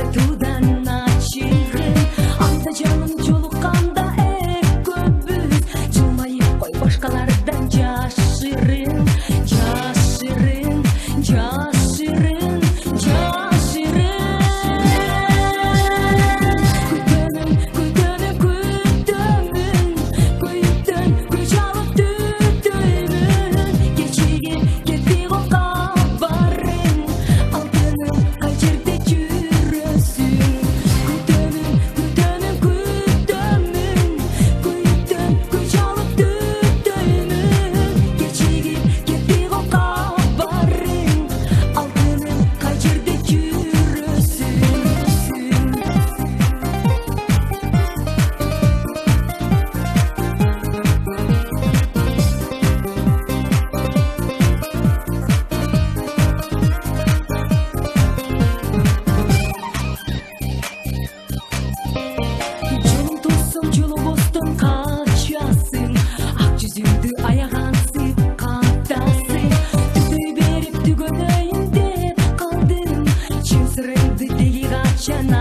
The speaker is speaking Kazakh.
айтудан ачырын анда жаным жолукканда көбүз жылмайып кой башкалардан жашырын жашырын жашырын жашырын күтөмүн күтөмүн көйүктөн көй чалып түтөймүн кечигип кетти го кабарың алтыным кай жерде жүрөсүң күтөмүн күтөмүн күтөмүн көйүктөн көй чалып түтөймүн кечигип кетти го кабарың алтыным кай жерде жүрөсүң жолуң туссаң жолобостон качасың ак жүзүңдү аягансып катасың түтөй берип түгөнөйүн деп калдым чын сырыңды деги качан